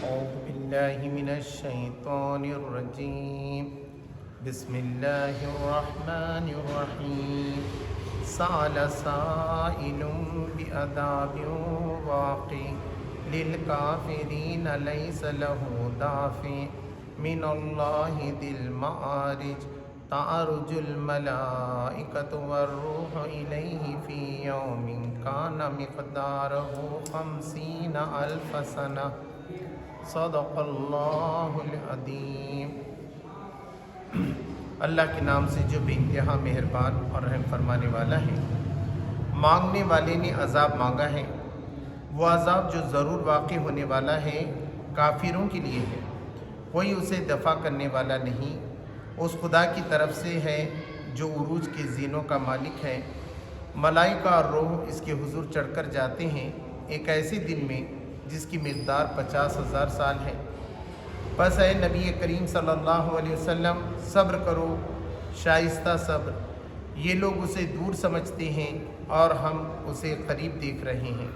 أعوذ بالله من الشيطان الرجيم بسم الله الرحمن الرحيم سأل سائل بعذاب واقع للكافرين ليس له دافع من الله ذي المعارج تعرج الملائكة والروح إليه في يوم كان مقداره 50,000 سنة صدق اللہ العظیم۔ اللہ کے نام سے جو بے انتہا مہربان اور رحم فرمانے والا ہے۔ مانگنے والے نے عذاب مانگا ہے، وہ عذاب جو ضرور واقع ہونے والا ہے کافروں کے لیے ہے، کوئی اسے دفع کرنے والا نہیں، اس خدا کی طرف سے ہے جو عروج کے زینوں کا مالک ہے۔ ملائکہ اور روح اس کے حضور چڑھ کر جاتے ہیں ایک ایسے دن میں جس کی مقدار 50,000 سال ہے۔ پس اے نبی کریم صلی اللہ علیہ وسلم صبر کرو، شائستہ صبر۔ یہ لوگ اسے دور سمجھتے ہیں اور ہم اسے قریب دیکھ رہے ہیں۔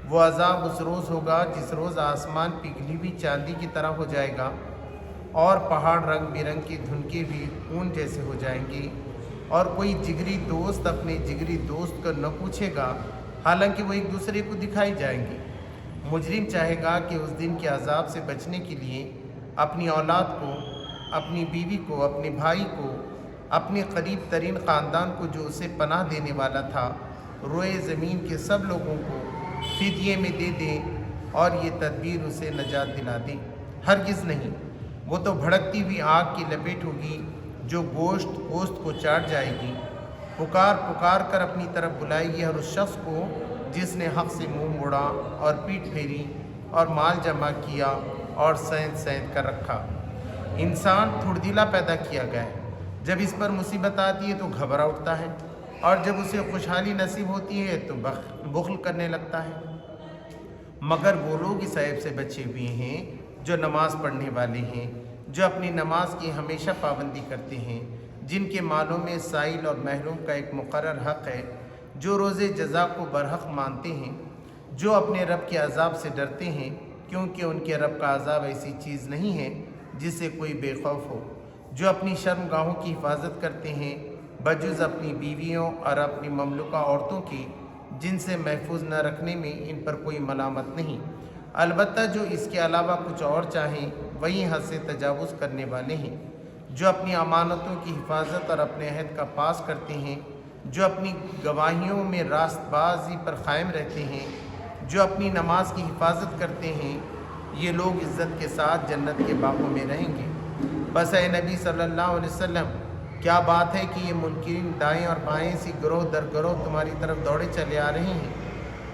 وہ عذاب اس روز ہوگا جس روز آسمان پگھلی ہوئی چاندی کی طرح ہو جائے گا اور پہاڑ رنگ برنگ کے دھنکے ہوئے اون جیسے ہو جائیں گے، اور کوئی جگری دوست اپنے جگری دوست کو نہ پوچھے گا، حالانکہ وہ ایک دوسرے کو دکھائی جائیں گے۔ مجرم چاہے گا کہ اس دن کے عذاب سے بچنے کے لیے اپنی اولاد کو، اپنی بیوی کو، اپنے بھائی کو، اپنے قریب ترین خاندان کو جو اسے پناہ دینے والا تھا، روئے زمین کے سب لوگوں کو فدیے میں دے دے اور یہ تدبیر اسے نجات دلا دے۔ ہرگز نہیں، وہ تو بھڑکتی ہوئی آگ کی لپیٹ ہوگی جو گوشت کو چاٹ جائے گی۔ پکار پکار کر اپنی طرف بلائے گی ہر اس شخص کو جس نے حق سے منہ موڑا اور پیٹ پھیری اور مال جمع کیا اور سیند کر رکھا۔ انسان تھڑدیلا پیدا کیا گیا ہے، جب اس پر مصیبت آتی ہے تو گھبرا اٹھتا ہے، اور جب اسے خوشحالی نصیب ہوتی ہے تو بخل کرنے لگتا ہے۔ مگر وہ لوگ اس عیب سے بچے ہوئے ہیں جو نماز پڑھنے والے ہیں، جو اپنی نماز کی ہمیشہ پابندی کرتے ہیں، جن کے مالوں میں سائل اور محروم کا ایک مقرر حق ہے، جو روز جزا کو برحق مانتے ہیں، جو اپنے رب کے عذاب سے ڈرتے ہیں، کیونکہ ان کے رب کا عذاب ایسی چیز نہیں ہے جس سے کوئی بے خوف ہو، جو اپنی شرم گاہوں کی حفاظت کرتے ہیں بجز اپنی بیویوں اور اپنی مملوکہ عورتوں کی، جن سے محفوظ نہ رکھنے میں ان پر کوئی ملامت نہیں، البتہ جو اس کے علاوہ کچھ اور چاہیں وہی حد سے تجاوز کرنے والے ہیں، جو اپنی امانتوں کی حفاظت اور اپنے عہد کا پاس کرتے ہیں، جو اپنی گواہیوں میں راست بازی پر قائم رہتے ہیں، جو اپنی نماز کی حفاظت کرتے ہیں، یہ لوگ عزت کے ساتھ جنت کے باغوں میں رہیں گے۔ بس اے نبی صلی اللہ علیہ وسلم، کیا بات ہے کہ یہ منکرین دائیں اور بائیں سی گروہ در گروہ تمہاری طرف دوڑے چلے آ رہے ہیں؟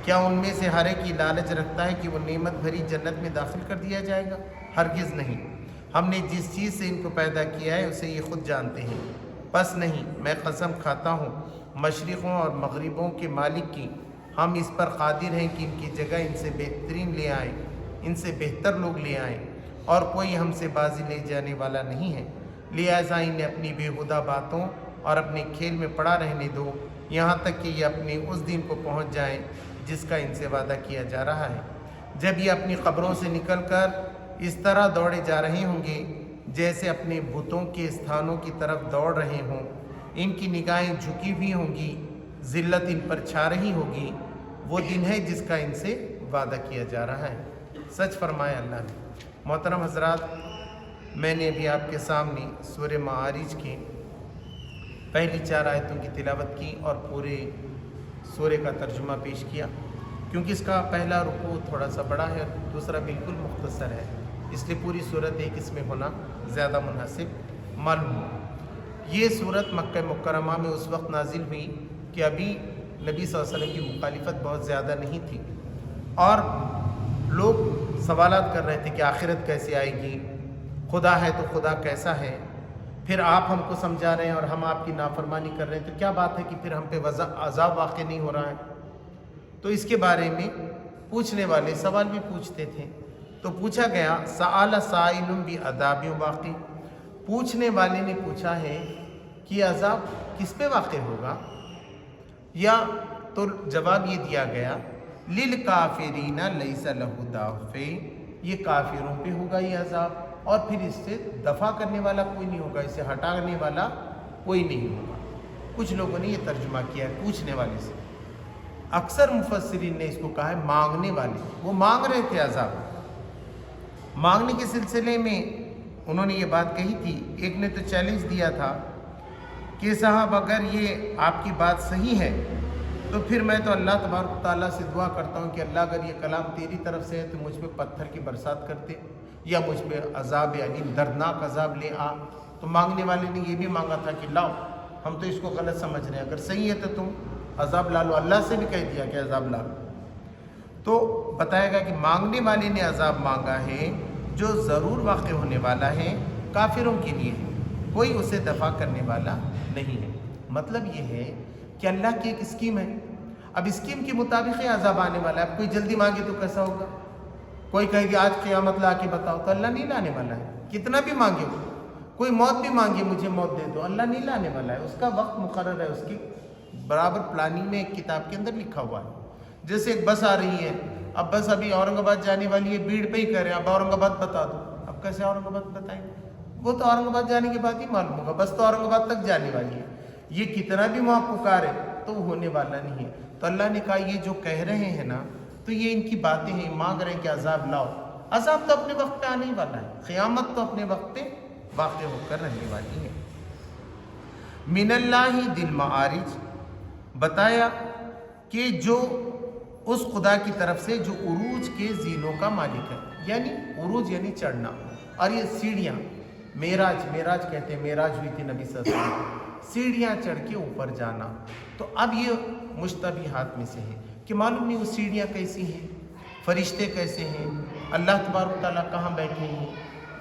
کیا ان میں سے ہر ایک کی لالچ رکھتا ہے کہ وہ نعمت بھری جنت میں داخل کر دیا جائے گا؟ ہرگز نہیں۔ ہم نے جس چیز سے ان کو پیدا کیا ہے اسے یہ خود جانتے ہیں۔ بس نہیں، میں قسم کھاتا ہوں مشرقوں اور مغربوں کے مالک کی، ہم اس پر قادر ہیں کہ ان کی جگہ ان سے بہترین لے آئیں، ان سے بہتر لوگ لے آئیں، اور کوئی ہم سے بازی لے جانے والا نہیں ہے۔ لہٰذا انہیں اپنی بےہودہ باتوں اور اپنے کھیل میں پڑا رہنے دو، یہاں تک کہ یہ اپنے اس دن کو پہنچ جائیں جس کا ان سے وعدہ کیا جا رہا ہے، جب یہ اپنی قبروں سے نکل کر اس طرح دوڑے جا رہے ہوں گے جیسے اپنے بتوں کے استھانوں کی طرف دوڑ رہے ہوں۔ ان کی نگاہیں جھکی ہوئی ہوں گی، ذلت ان پر چھا رہی ہوگی۔ وہ دن ہے جس کا ان سے وعدہ کیا جا رہا ہے۔ سچ فرمایا اللہ نے۔ محترم حضرات، میں نے ابھی آپ کے سامنے سورہ معارج کی پہلی 4 آیتوں کی تلاوت کی اور پورے سورہ کا ترجمہ پیش کیا، کیونکہ اس کا پہلا رکوع تھوڑا سا بڑا ہے اور دوسرا بالکل مختصر ہے، اس لیے پوری صورت ایک اس میں ہونا زیادہ مناسب معلوم ہو۔ یہ صورت مکہ مکرمہ میں اس وقت نازل ہوئی کہ ابھی نبی صلی اللہ علیہ وسلم کی مخالفت بہت زیادہ نہیں تھی، اور لوگ سوالات کر رہے تھے کہ آخرت کیسے آئے گی، خدا ہے تو خدا کیسا ہے، پھر آپ ہم کو سمجھا رہے ہیں اور ہم آپ کی نافرمانی کر رہے ہیں، تو کیا بات ہے کہ پھر ہم پہ عذاب واقع نہیں ہو رہا ہے؟ تو اس کے بارے میں پوچھنے والے سوال بھی پوچھتے تھے، تو پوچھا گیا سأل سائل بعذاب واقع، پوچھنے والے نے پوچھا ہے کہ عذاب کس پہ واقع ہوگا، یا تو جواب یہ دیا گیا للکافرین لیس لہ دافع، یہ کافروں پہ ہوگا یہ عذاب، اور پھر اس سے دفع کرنے والا کوئی نہیں ہوگا، اسے ہٹانے والا کوئی نہیں ہوگا۔ کچھ لوگوں نے یہ ترجمہ کیا ہے پوچھنے والے سے، اکثر مفسرین نے اس کو کہا ہے مانگنے والے، وہ مانگ رہے تھے عذاب۔ مانگنے کے سلسلے میں انہوں نے یہ بات کہی تھی، ایک نے تو چیلنج دیا تھا کہ صاحب اگر یہ آپ کی بات صحیح ہے تو پھر میں تو اللہ تبارک تعالیٰ سے دعا کرتا ہوں کہ اللہ اگر یہ کلام تیری طرف سے ہے تو مجھ پہ پتھر کی برسات کرتے، یا مجھ پہ عذاب علیم دردناک عذاب لے آ۔ تو مانگنے والے نے یہ بھی مانگا تھا کہ لاؤ، ہم تو اس کو غلط سمجھ رہے ہیں، اگر صحیح ہے تو تم عذاب لا لو، اللہ سے بھی کہہ دیا کہ عذاب لا لو۔ تو بتایا گا کہ مانگنے والے نے عذاب مانگا ہے جو ضرور واقع ہونے والا ہے، کافروں کے لیے کوئی اسے دفع کرنے والا نہیں ہے۔ مطلب یہ ہے کہ اللہ کی ایک اسکیم ہے، اب اسکیم کے مطابق یہ عذاب آنے والا ہے۔ اب کوئی جلدی مانگے تو کیسا ہوگا؟ کوئی کہے کہ آج قیامت لا کے بتاؤ، تو اللہ نہیں لانے والا ہے، کتنا بھی مانگے وہ۔ کوئی موت بھی مانگے مجھے موت دے دو، اللہ نہیں لانے والا ہے، اس کا وقت مقرر ہے، اس کی برابر پلاننگ میں ایک کتاب کے اندر لکھا ہوا ہے۔ جیسے ایک بس آ رہی ہے، اب بس ابھی اورنگ آباد جانے والی ہے، بھیڑ پہ ہی کہہ رہے ہیں اب اورنگ آباد بتا دو، اب کیسے اورنگ آباد بتائیں گے؟ وہ تو اورنگ آباد جانے کے بعد ہی معلوم ہوگا، بس تو اورنگ آباد تک جانے والی ہے، یہ کتنا بھی وہاں پکارے تو وہ ہونے والا نہیں ہے۔ تو اللہ نے کہا یہ جو کہہ رہے ہیں نا، تو یہ ان کی باتیں ہیں، مانگ رہے ہیں کہ عذاب لاؤ، عذاب تو اپنے وقت پہ آنے ہی والا ہے، قیامت تو اپنے وقت پہ واقع ہو کر رہنے والی ہے۔ من اللہ ذی المعارج، بتایا کہ جو اس خدا کی طرف سے جو عروج کے زینوں کا مالک ہے، یعنی عروج یعنی چڑھنا، اور یہ سیڑھیاں، معراج کہتے ہیں، معراج ہوئی تھی نبی صلی اللہ علیہ وسلم، سیڑھیاں چڑھ کے اوپر جانا۔ تو اب یہ مشتبہات میں سے ہے کہ معلوم نہیں وہ سیڑھیاں کیسی ہیں، فرشتے کیسے ہیں، اللہ تبارک تعالیٰ کہاں بیٹھے ہیں،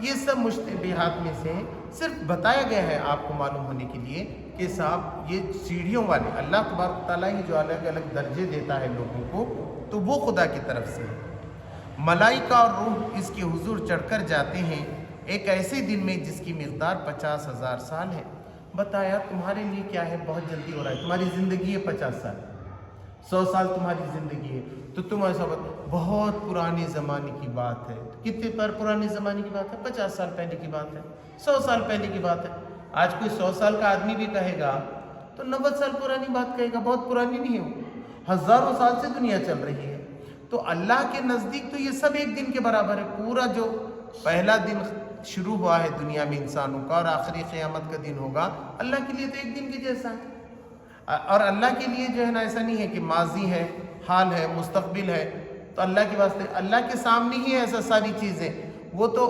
یہ سب مشتبہات میں سے ہیں۔ صرف بتایا گیا ہے آپ کو معلوم ہونے کے لیے کہ صاحب یہ سیڑھیوں والے اللہ تبارک تعالیٰ ہی جو الگ الگ درجے دیتا ہے لوگوں کو، تو وہ خدا کی طرف سے ہے۔ ملائکہ اور روح اس کے حضور چڑھ کر جاتے ہیں ایک ایسے دن میں جس کی مقدار 50,000 سال ہے۔ بتایا تمہارے لیے کیا ہے، بہت جلدی ہو رہا ہے، تمہاری زندگی ہے 50 سال، 100 سال تمہاری زندگی ہے، تو تم ایسا بہت پرانے زمانے کی بات ہے۔ کتنے پر پرانے زمانے کی بات ہے؟ 50 سال پہلے کی بات ہے، 100 سال پہلے کی بات ہے۔ آج کوئی 100 سال کا آدمی بھی کہے گا تو 90 سال پرانی بات کہے گا، بہت پرانی نہیں ہے، وہ ہزاروں سال سے دنیا چل رہی ہے۔ تو اللہ کے نزدیک تو یہ سب ایک دن کے برابر ہے۔ پورا جو پہلا دن شروع ہوا ہے دنیا میں انسانوں کا اور آخری قیامت کا دن ہوگا، اللہ کے لیے تو ایک دن کے جیسا ہے۔ اور اللہ کے لیے جو ہے نا ایسا نہیں ہے کہ ماضی ہے، حال ہے، مستقبل ہے، تو اللہ کے واسطے اللہ کے سامنے ہی ہے ایسا ساری چیزیں۔ وہ تو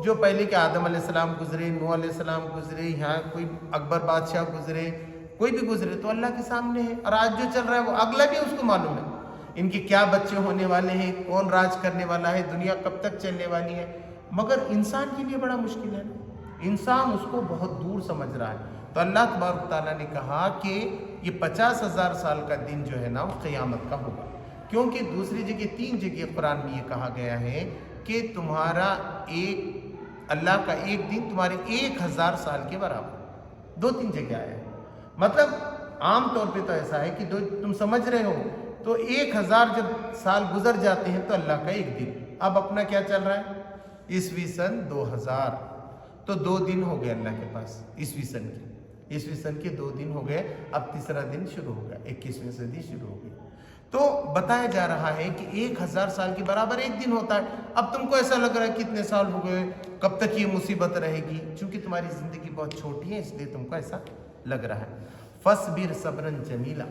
جو پہلے کے آدم علیہ السلام گزرے، نوح علیہ السلام گزرے، یہاں کوئی اکبر بادشاہ گزرے، کوئی بھی گزرے، تو اللہ کے سامنے ہے۔ اور آج جو چل رہا ہے وہ اگلا بھی اس کو معلوم ہے، ان کے کیا بچے ہونے والے ہیں، کون راج کرنے والا ہے، دنیا کب تک چلنے والی ہے۔ مگر انسان کے لیے بڑا مشکل ہے، انسان اس کو بہت دور سمجھ رہا ہے۔ تو اللہ تبارک تعالیٰ نے کہا کہ یہ 50,000 سال کا دن جو ہے نا وہ قیامت کا ہوگا، کیونکہ دوسری جگہ 3 جگہ قرآن میں یہ کہا گیا ہے کہ تمہارا اللہ کا ایک دن تمہارے 1000 سال کے برابر، 2-3 جگہ آیا ہے۔ مطلب عام طور پہ تو ایسا ہے کہ تم سمجھ رہے ہو تو 1000 جب سال گزر جاتے ہیں تو اللہ کا ایک دن۔ اب اپنا کیا چل رہا ہے؟ عیسوی سن 2000، تو 2 دن ہو گئے اللہ کے پاس عیسوی سن کے 2 دن ہو گئے، اب تیسرا دن شروع ہو گیا، 21ویں صدی شروع ہو گئی۔ تو بتایا جا رہا ہے کہ 1000 سال کے برابر ایک دن ہوتا ہے۔ اب تم کو ایسا لگ رہا ہے کتنے سال ہو گئے، کب تک یہ مصیبت رہے گی؟ چونکہ تمہاری زندگی بہت چھوٹی ہے اس لیے تم کو ایسا لگ رہا ہے۔ فَاصْبِرْ صَبْرًا جَمِيلًا،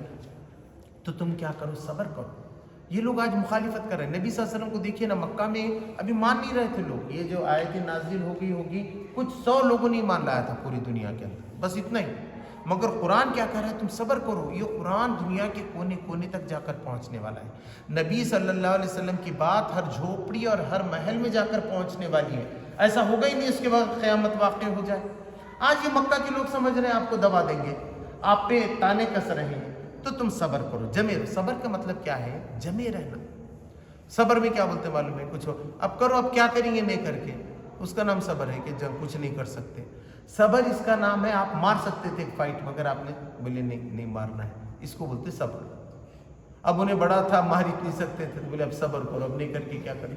تو تم کیا کرو، صبر کرو۔ یہ لوگ آج مخالفت کر رہے ہیں، نبی صلی اللہ علیہ وسلم کو دیکھیے نا، مکہ میں ابھی مان نہیں رہے تھے لوگ، یہ جو آیت نازل ہوگی کچھ 100 لوگوں نے مان لایا تھا پوری دنیا کے اندر، بس اتنا ہی۔ مگر قرآن کیا کہہ رہا ہے، تم صبر کرو۔ یہ قرآن دنیا کے کونے کونے تک جا کر پہنچنے والا ہے۔ نبی صلی اللہ علیہ وسلم کی بات ہر جھوپڑی اور ہر محل میں جا کر پہنچنے والی ہے۔ ایسا ہوگا ہی نہیں اس کے بعد قیامت واقع ہو جائے۔ آج یہ مکہ کے لوگ سمجھ رہے ہیں آپ کو دبا دیں گے، آپ پہ تانے کس رہے ہیں، تو تم صبر کرو، جمے رہو۔ صبر کا مطلب کیا ہے؟ جمے رہنا۔ صبر میں کیا بولتے معلوم ہے؟ کچھ ہو اب کرو، اب کیا کریں گے نہیں کر کے، اس کا نام صبر ہے کہ جب کچھ نہیں کر سکتے۔ صبر اس کا نام ہے، آپ مار سکتے تھے ایک فائٹ مگر آپ نے بولے نہیں مارنا ہے، اس کو بولتے صبر۔ اب انہیں بڑا تھا، مار ہی نہیں سکتے تھے، تو بولے اب صبر کرو، اب نہیں کر کے کیا کریں۔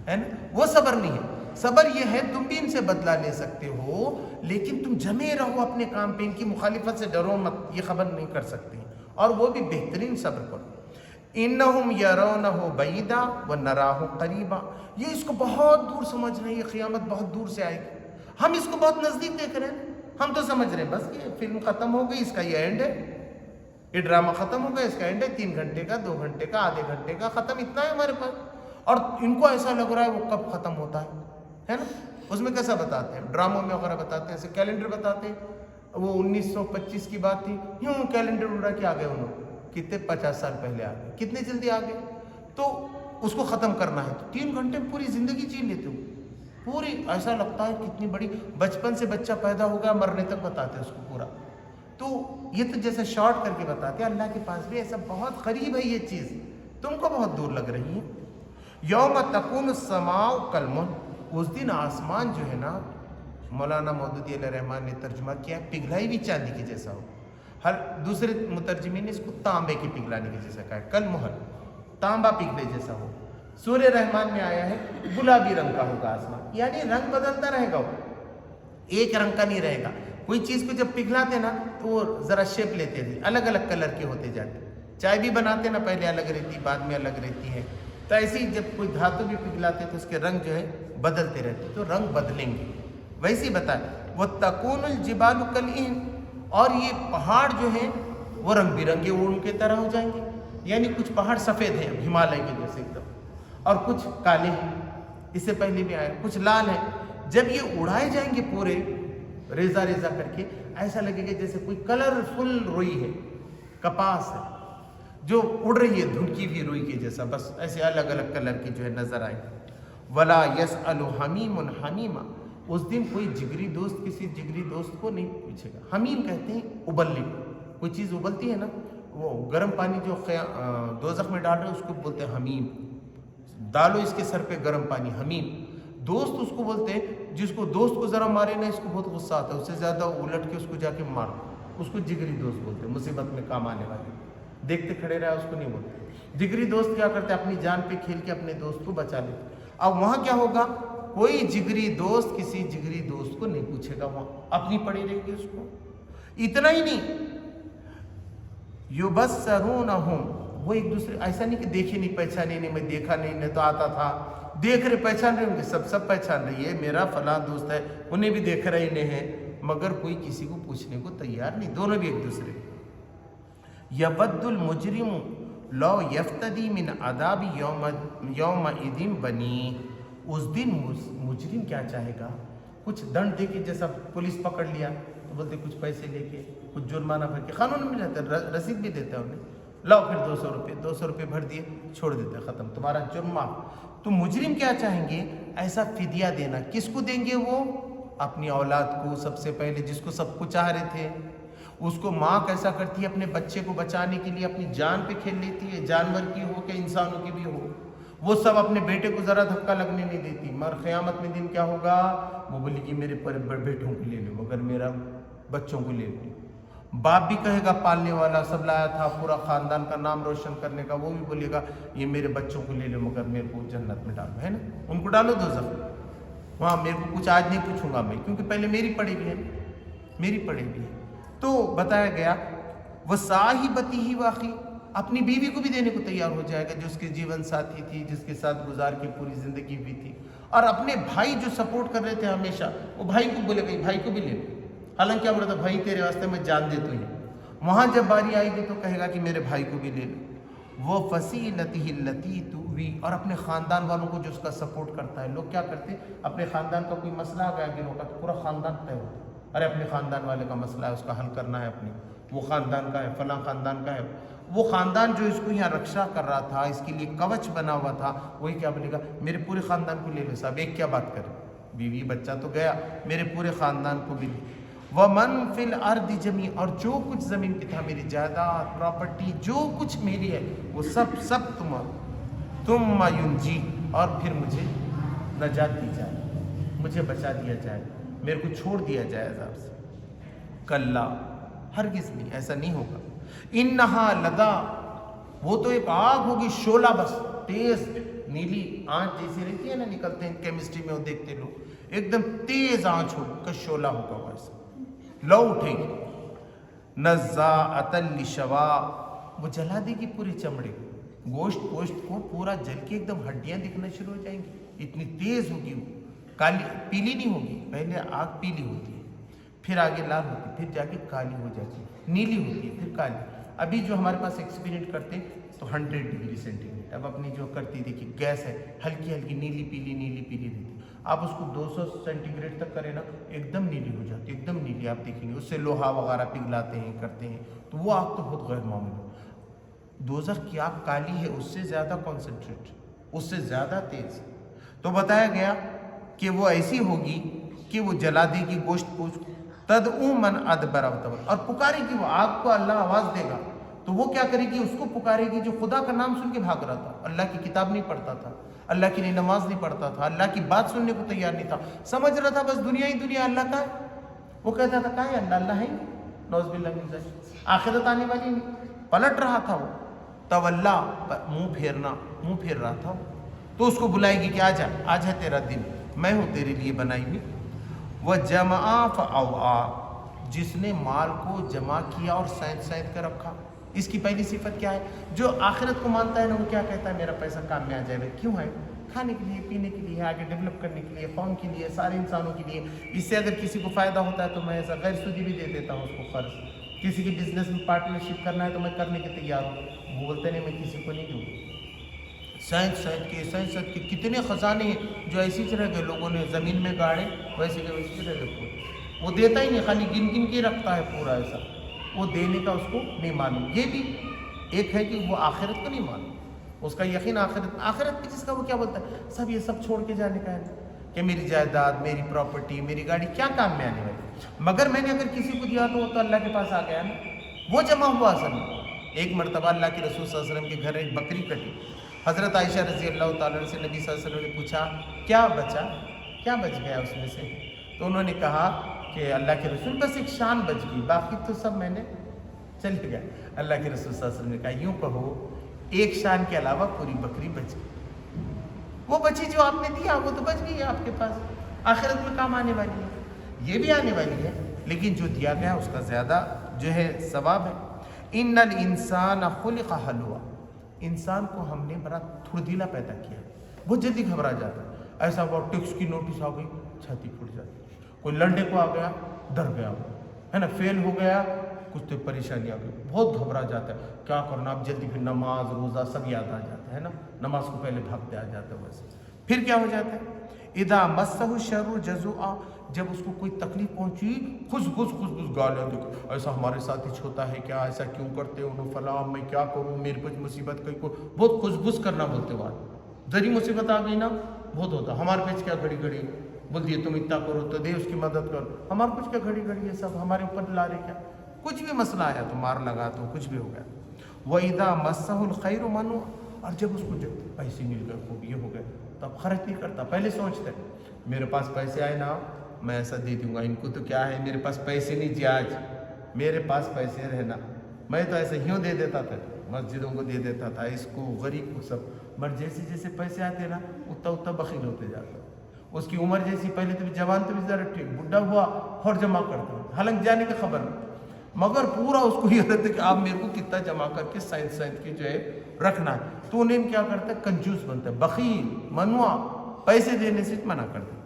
ہے نا. وہ صبر نہیں ہے. صبر یہ ہے تم بھی ان سے بدلہ لے سکتے ہو لیکن تم جمے رہو اپنے کام پہ, ان کی مخالفت سے ڈرو مت, یہ خبر نہیں کر سکتے, اور وہ بھی بہترین صبر کرو. انہم یرونہ بعیدا ونراہ قریبا, یہ اس کو بہت دور سمجھ رہے ہیں, یہ قیامت بہت دور سے آئے گی, ہم اس کو بہت نزدیک دیکھ رہے ہیں. ہم تو سمجھ رہے ہیں بس یہ فلم ختم ہو گئی, اس کا یہ اینڈ ہے, یہ ڈرامہ ختم ہو گیا, اس کا اینڈ ہے, 3 گھنٹے کا, 2 گھنٹے کا, آدھے گھنٹے کا, ختم, اتنا ہے ہمارے پاس. اور ان کو ایسا لگ رہا ہے وہ کب ختم ہوتا ہے نا. اس میں کیسا بتاتے ہیں, ڈراموں میں وغیرہ بتاتے ہیں, ایسے کیلنڈر بتاتے ہیں, وہ 1925 کی بات تھی, یوں کیلنڈر اڑا کے آ گئے انہوں, کتنے 50 سال پہلے آ گئے, کتنے جلدی آ گئے. تو اس کو ختم کرنا ہے تو 3 گھنٹے میں پوری زندگی جی لیتے ہو, پوری, ایسا لگتا ہے کتنی بڑی, بچپن سے بچہ پیدا ہو گیا مرنے تک بتاتے ہیں اس کو پورا. تو یہ تو جیسے شارٹ کر کے بتاتے ہیں, اللہ کے پاس بھی ایسا بہت قریب ہے یہ چیز, تم کو بہت دور لگ رہی ہے. یوم تکون السماء کالمہل, اس دن آسمان جو ہے نا, مولانا مودودی علیہ رحمان نے ترجمہ کیا پگھلائی ہوئی چاندی کے جیسا ہو, ہر دوسرے مترجمین نے اس کو تانبے کی پگھلانے کے جیسا کہا ہے, کالمہل, تانبا پگھلے جیسا ہو. سورہ رحمان میں آیا ہے گلابی رنگ کا ہوگا آسمان, یعنی رنگ بدلتا رہے گا, وہ ایک رنگ کا نہیں رہے گا. کوئی چیز کو جب پگھلاتے نا تو وہ ذرا شیپ لیتے تھے, الگ الگ کلر کے ہوتے جاتے. چائے بھی بناتے نا, پہلے الگ رہتی, بعد میں الگ رہتی ہے. تو ایسے ہی جب کوئی دھاتو بھی پگھلاتے تو اس کے رنگ جو ہے بدلتے رہتے, تو رنگ بدلیں گے. ویسے ہی بتائیں وَتَكُونُ الْجِبَالُ كَالْعِهْنِ, اور یہ پہاڑ جو ہیں وہ رنگ برنگے اون کے طرح ہو جائیں گے. یعنی کچھ پہاڑ سفید ہیں ہمالیہ کے جیسے ایک دم, اور کچھ کالے ہیں, اس سے پہلے بھی آئے, کچھ لال ہیں. جب یہ اڑائے جائیں گے پورے ریزہ ریزہ کر کے, ایسا لگے گا جیسے کوئی کلرفل روئی ہے, کپاس ہے جو اڑ رہی ہے, دھنکی ہوئی روئی کے جیسا, بس ایسے الگ الگ کلر کی جو ہے نظر آئے. وَلَا يَسْأَلُ حَمِيمٌ حَمِيمًا, اس دن کوئی جگری دوست کسی جگری دوست کو نہیں پوچھے گا. حمیم کہتے ہیں ابلنے کو, کوئی چیز ابلتی ہے نا, وہ گرم پانی جو دوزخ میں ڈال رہے ہیں اس کو بولتے ہیں حمیم. ڈالو اس کے سر پہ گرم پانی, حمیم. دوست اس کو بولتے ہیں جس کو دوست کو ذرا مارے نا, اس کو بہت غصہ آتا ہے, اس سے زیادہ الٹ کے اس کو جا کے مارو, اس کو جگری دوست بولتے ہیں, مصیبت میں کام آنے والے. دیکھتے کھڑے رہا اس کو نہیں بولتے. جگری دوست کیا کرتے ہیں, اپنی جان پہ کھیل کے اپنے دوست کو بچا لیتے. اب وہاں کیا ہوگا, کوئی جگری دوست کسی جگری دوست کو نہیں پوچھے گا, وہاں اپنی پڑی رہے گی اس کو. اتنا ہی نہیں, یبصرونہم, وہ ایک دوسرے, ایسا نہیں کہ دیکھے نہیں پہچانے نہیں, میں دیکھا نہیں, میں تو آتا تھا, دیکھ رہے پہچان رہے ہوں گے, سب پہچان رہی ہے, میرا فلاں دوست ہے, انہیں بھی دیکھ رہے انہیں ہے, مگر کوئی کسی کو پوچھنے کو تیار نہیں, دونوں بھی ایک دوسرے. یود المجرم لو یفتدی من عذاب یومئذ بنی, اس دن مجرم کیا چاہے گا, کچھ دنڈ دے کے, جیسا پولیس پکڑ لیا تو بولتے کچھ پیسے لے کے, کچھ جرمانہ بھر کے, قانون میں رہتا ہے, رسید بھی دیتا ہے انہیں, لاؤ پھر 200 روپے بھر دیے, چھوڑ دیتے, ختم, تمہارا جرم معاف. تو مجرم کیا چاہیں گے, ایسا فدیہ دینا. کس کو دیں گے وہ, اپنی اولاد کو سب سے پہلے, جس کو سب کو چاہ رہے تھے. اس کو ماں کیسا کرتی ہے, اپنے بچے کو بچانے کے لیے اپنی جان پہ کھیل لیتی ہے, جانور کی ہو کہ انسانوں کی بھی ہو, وہ سب اپنے بیٹے کو ذرا دھکا لگنے نہیں دیتی. مگر قیامت میں دن کیا ہوگا, وہ بولی کہ میرے بیٹوں کو لے لو مگر میرا بچوں کو لے لو. باپ بھی کہے گا, پالنے والا سب لایا تھا پورا خاندان کا نام روشن کرنے کا, وہ بھی بولے گا یہ میرے بچوں کو لے لو مگر میرے کو جنت میں ڈالو, ہے نا, ان کو ڈالو دوزخ, وہاں میرے کو کچھ آج نہیں پوچھوں گا میں, کیونکہ پہلے میری پڑی بھی ہے, میری پڑی بھی ہے. تو بتایا گیا وہ صاحبتی ہی واقعی, اپنی بیوی کو بھی دینے کو تیار ہو جائے گا, جو اس کے جیون ساتھی تھی, جس کے ساتھ گزار کے پوری زندگی بھی تھی. اور اپنے بھائی جو سپورٹ کر رہے تھے ہمیشہ, وہ بھائی کو بولے گا بھائی کو بھی لے لو, حالانکہ کیا بولا تھا, بھائی تیرے واسطے میں جان دیتا ہوں. وہاں جب باری آئے گی تو کہے گا کہ میرے بھائی کو بھی لے لو. وہ فصیلتہ التی تؤوی, اور اپنے خاندان والوں کو جو اس کا سپورٹ کرتا ہے. لوگ کیا کرتے, اپنے خاندان کا کوئی مسئلہ آ گیا گروہ کا, تو پورا خاندان طے ہوتا ہے, ارے اپنے خاندان والے کا مسئلہ ہے, اس کا حل کرنا ہے, اپنی وہ خاندان کا ہے, فلاں خاندان کا ہے. وہ خاندان جو اس کو یہاں رکشا کر رہا تھا, اس کے لیے کوچ بنا ہوا تھا, وہی کیا بولے گا, میرے پورے خاندان کو لے لو صاحب, ایک کیا بات کرے, بیوی بچہ تو گیا, میرے پورے خاندان کو بھی. وَمَن فِي الْأَرْضِ جَمِيعًا, اور جو کچھ زمین پہ تھا, میری جائیداد, پراپرٹی, جو کچھ میری ہے وہ سب تمہارا. ثُمَّ يُنْجِي, اور پھر مجھے نجات دی جائے, مجھے بچا دیا جائے, میرے کو چھوڑ دیا جائے عذاب سے. کلا, ہرگز نہیں, ایسا نہیں ہوگا. انہا لدا, وہ تو ایک آگ ہوگی, شعلہ, بس تیز نیلی آنچ جیسی رہتی ہے نا، نکلتے ہیں کیمسٹری میں وہ دیکھتے لوگ، ایک دم تیز آنچ ہو کا شعلہ ہوگا ویسا، لو اٹھے گی، نزاعۃ للشوا، وہ جلا دے گی پوری چمڑے، گوشت کو پورا جل کے ایک دم ہڈیاں دکھنا شروع ہو جائیں گی، اتنی تیز ہوگی وہ، کالی پیلی نہیں ہوگی، پہلے آگ پیلی ہوتی ہے، پھر آگے لال ہوتی ہے، پھر جا کے کالی ہو جاتی ہے، نیلی ہوتی ہے، پھر کالی۔ ابھی جو ہمارے پاس ایکسپیریمنٹ کرتے تو 100 ڈگری سینٹی گریڈ، اب اپنی جو کرتی دیکھیے گیس ہے، ہلکی ہلکی نیلی پیلی رہتی، آپ اس کو 200 سینٹی گریڈ تک کریں نا، ایک دم نیلی ہو جاتی ہے، ایک دم نیلی، آپ دیکھیں گے اس سے لوہا وغیرہ پگھلاتے ہیں کرتے ہیں، تو وہ آگ تو بہت غیر معمولی۔ دوزخ کی آگ کالی ہے، اس سے زیادہ کنسنٹریٹ، اس سے زیادہ تیز، تو بتایا گیا کہ وہ ایسی ہوگی کہ وہ جلا دے گی گوشت پوشت، تدعو من ادبر وتول، اور پکارے گی وہ آگ کو، اللہ آواز دے گا تو وہ کیا کرے گی، اس کو پکارے گی جو خدا کا نام سن کے بھاگ رہا تھا، اللہ کی کتاب نہیں پڑھتا تھا، اللہ کی نماز نہیں پڑھتا تھا، اللہ کی بات سننے کو تیار نہیں تھا، سمجھ رہا تھا بس دنیا ہی دنیا، اللہ کا ہے، وہ کہتا تھا کہاں ہے اللہ، اللہ ہے ہی، نعوذ باللہ من ذلک، آخرت آنے والی نہیں، پلٹ رہا تھا وہ، تولا، منہ پھیر رہا تھا، تو اس کو بلائے گی کہ آج ہے تیرا دن، میں ہوں تیرے لیے بنائی ہوئی، وَجَمَعَ فَأَوْعَى، جس نے مال کو جمع کیا اور سینت کر رکھا، اس کی پہلی صفت کیا ہے، جو آخرت کو مانتا ہے نا، وہ کیا کہتا ہے، میرا پیسہ کام میں آ جائے گا، کیوں ہے، کھانے کے لیے، پینے کے لیے، آگے ڈیولپ کرنے کے لیے، قوم کے لیے، سارے انسانوں کے لیے، اس سے اگر کسی کو فائدہ ہوتا ہے تو میں ایسا غیر سودی بھی دے دیتا ہوں اس کو قرض، کسی کی بزنس میں پارٹنرشپ کرنا ہے تو میں کرنے کے تیار ہوں، وہ بولتے نہیں میں کسی کو نہیں دوں گا۔ سائنس کے کتنے خزانے ہیں جو ایسی طرح کے لوگوں نے زمین میں گاڑے، ویسے کہ ویسے طرح کے، وہ دیتا ہی نہیں، خالی گن کے رکھتا ہے پورا، ایسا وہ دینے کا اس کو نہیں معلوم۔ یہ بھی ایک ہے کہ وہ آخرت کو نہیں معلوم، اس کا یقین آخرت پہ، جس کا وہ کیا بولتا ہے، سب یہ سب چھوڑ کے جانے کا ہے کہ میری جائیداد، میری پراپرٹی، میری گاڑی کیا کام میں آنے والی، مگر میں نے اگر کسی کو دیا تو وہ تو اللہ کے پاس آ گیا نا، وہ جمع ہوا اصل میں۔ ایک مرتبہ اللہ کے رسول صلی اللہ علیہ وسلم کے گھر ایک بکری کٹی، حضرت عائشہ رضی اللہ تعالیٰ عنہ سے نبی صلی اللہ علیہ وسلم نے پوچھا کیا بچ گیا اس میں سے، تو انہوں نے کہا کہ اللہ کے رسول بس ایک شان بچ گئی، باقی تو سب میں نے چلے گیا۔ اللہ کے رسول صلی اللہ علیہ وسلم نے کہا یوں کہو ایک شان کے علاوہ پوری بکری بچ گئی، وہ بچی جو آپ نے دیا وہ تو بچ گئی ہے آپ کے پاس، آخرت میں کام آنے والی ہے، یہ بھی آنے والی ہے، لیکن جو دیا گیا اس کا زیادہ جو ہے ثواب ہے۔ ان الانسان خلق حلوا، انسان کو ہم نے بڑا تھردیلا پیدا کیا، بہت جلدی گھبرا جاتا ہے، ایسا ہوا ٹیکس کی نوٹس آ گئی چھاتی پھٹ جاتی، کوئی لڑنے کو آ گیا ڈر گیا وہ ہے نا، فیل ہو گیا کچھ تو پریشانی آ گئی، بہت گھبرا جاتا ہے، کیا کرنا، اب جلدی پھر نماز روزہ سب یاد آ جاتا ہے نا، نماز کو پہلے بھاگتے آ جاتا ہے، ویسے پھر کیا ہو جاتا ہے، اذا مسہ الشر جزوعا، جب اس کو کوئی تکلیف پہنچی خس گالیاں دیکھو، ایسا ہمارے ساتھ ہی ہوتا ہے کیا، ایسا کیوں کرتے ہو فلاں، میں کیا کروں، میرے کچھ مصیبت کہیں کو، بہت خس کرنا بولتے بات، ذری مصیبت آ گئی نا بہت ہوتا، ہمارے پیچ کیا گھڑی بولتی ہے تم اتنا کرو تو دے اس کی مدد کرو، ہمارے کچھ کیا گھڑی ہے سب ہمارے اوپر لا رہے، کیا کچھ بھی مسئلہ آیا تو مار لگا تو کچھ بھی ہو گیا۔ وَإِذَا مَسَّهُ الْخَيْرُ مَنُوعًا، اور جب اس کو جب پیسے مل گئے خوب یہ ہو گئے تو اب خرچ نہیں کرتا، پہلے سوچتے میرے پاس پیسے آئے نا میں ایسا دے دوں گا، ان کو تو کیا ہے میرے پاس پیسے نہیں جی، آج میرے پاس پیسے رہنا، میں تو ایسے ہیوں دے دیتا تھا، مسجدوں کو دے دیتا تھا، اس کو غریب کو سب، مگر جیسے پیسے آتے نا اتنا بخیل ہوتے جاتا، اس کی عمر جیسی پہلے تو جوان تو بھی ذرا ٹھیک، بڈھا ہوا اور جمع کرتا، حالانکہ جانے کی خبر نہیں، مگر پورا اس کو یہ رہتا ہے کہ آپ میرے کو کتنا جمع کر کے سائنس کی جو ہے رکھنا ہے، تو انہیں کیا کرتا ہے، کنجوس بنتا ہے، بخیل منوع، پیسے دینے سے منع کر دیتا۔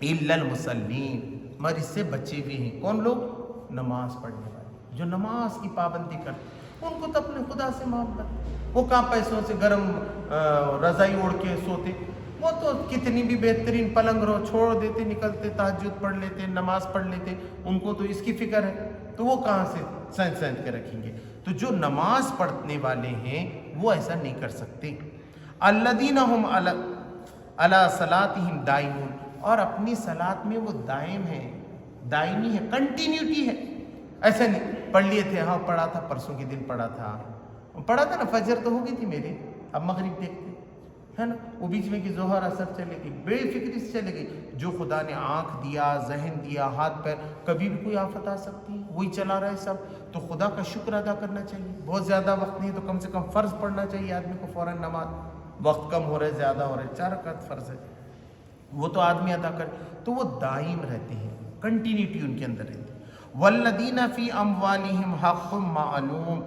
الا المصلین، مگر اس سے بچے بھی ہیں، کون لوگ، نماز پڑھنے والے، جو نماز کی پابندی کرتے، ان کو تو اپنے خدا سے محبت، وہ کہاں پیسوں سے گرم رضائی اوڑھ کے سوتے، وہ تو کتنی بھی بہترین پلنگ رو چھوڑ دیتے، نکلتے تہجد پڑھ لیتے، نماز پڑھ لیتے، ان کو تو اس کی فکر ہے، تو وہ کہاں سے سائنس کے رکھیں گے، تو جو نماز پڑھنے والے ہیں وہ ایسا نہیں کر سکتے۔ الذین هم علی صلاتہم دائمون، اور اپنی صلات میں وہ دائم ہے، دائمی ہے، کنٹینیوٹی ہے، ایسا نہیں پڑھ لیے تھے، ہاں پڑھا تھا پرسوں کے دن پڑھا تھا نا، فجر تو ہو گئی تھی میری، اب مغرب دیکھتے ہے نا، وہ بیچ میں کی ظہر اثر چلے گی، بے فکری سے چلے گئی، جو خدا نے آنکھ دیا، ذہن دیا، ہاتھ پیر، کبھی بھی کوئی آفت آ سکتی ہے، وہی چلا رہا ہے سب، تو خدا کا شکر ادا کرنا چاہیے، بہت زیادہ وقت نہیں تو کم سے کم فرض پڑھنا چاہیے آدمی کو فوراً نماز، وقت کم ہو رہے زیادہ ہو رہے 4 رکعت فرض ہے، وہ تو آدمی ادا کر تو وہ دائم رہتے ہیں، کنٹینیوٹی ان کے اندر رہتی ہے۔ والذین فی اموالہم حق معلوم